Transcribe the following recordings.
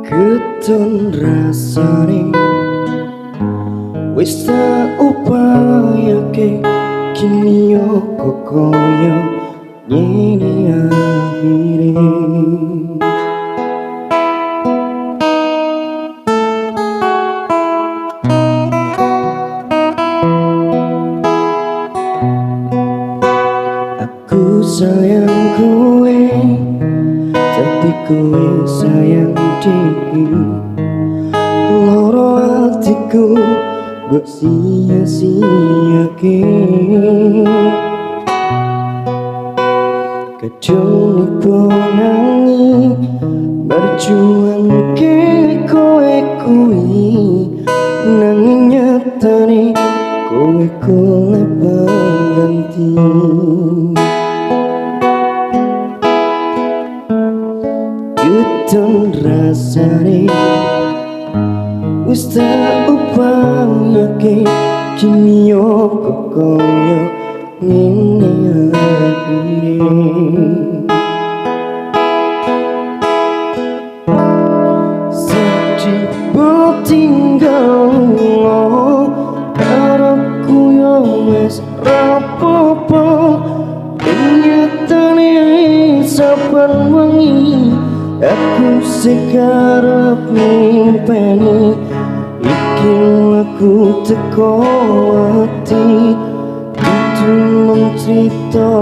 Ketun rasane wis tak upayake kini yo kokoyo ngene akhire. Aku sayang kowe tapi kowe sayang diri. Loro hatiku buat sia-siake. Kadung ponangi berjuang ke kowe kuwi, nanging nyatane kowe kole pengganti. Ketun rasane wis tak upayake kini yo kokoyo ngene akhire. Sedih mbok tinggal karepku yo wis rapopo, nyatane saben wengi aku sekarep mimpeni. Iki lagu teko ati kudu mung crita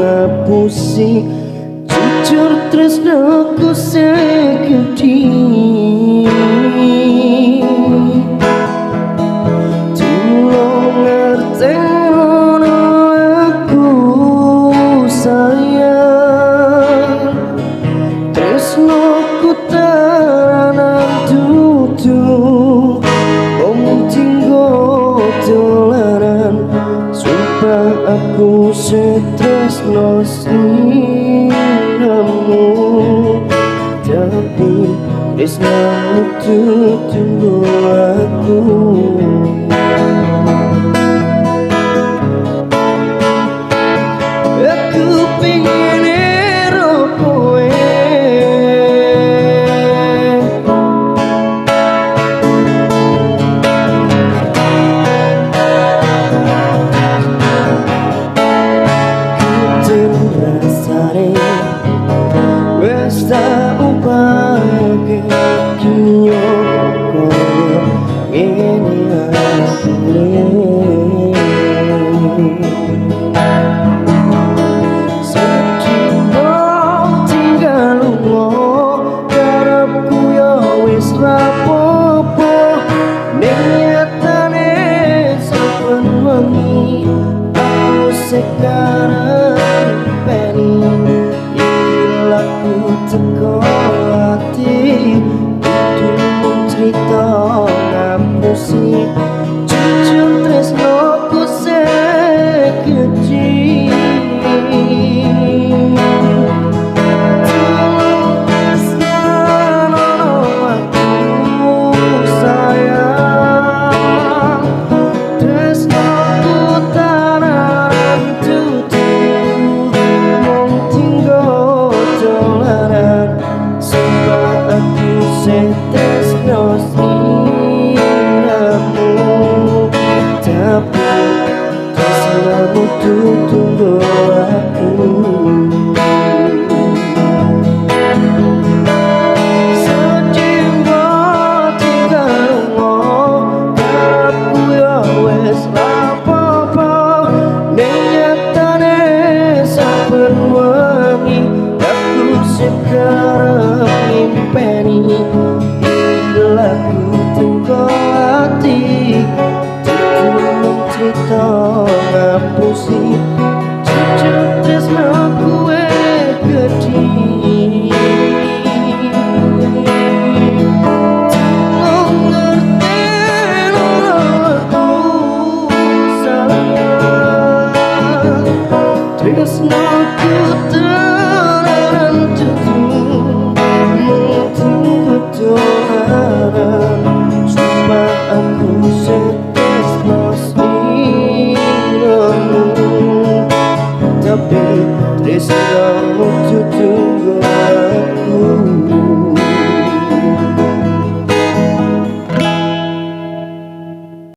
ngapusi jujur tresnaku segede. Tulung ngerteno aku sayang, tresnoku tenan dudu omong tinggo dolanan. Sumpah aku setresno sliramu, tapi tresnamu dudu aku. Aku pengen ero kowe, rasane wis tak upayake kini yo koyo ngene akhire. Sedih mbok tinggal lunga karepku yo wis rapopo, ning nyatane saben wengi aku sekarang ilaku teko ati kudu mung crita ngapusi jujur tresnoku segede. Tulung tresnano aku sayang, tresnoku tenan dudu mung tinggo dolanan. Sumpah aku setresno sliramu, tapi tresnamu dudu aku. Sedih mbok tinggal lunga karepku yo wis rapopo, ning nyatane saben wengi aku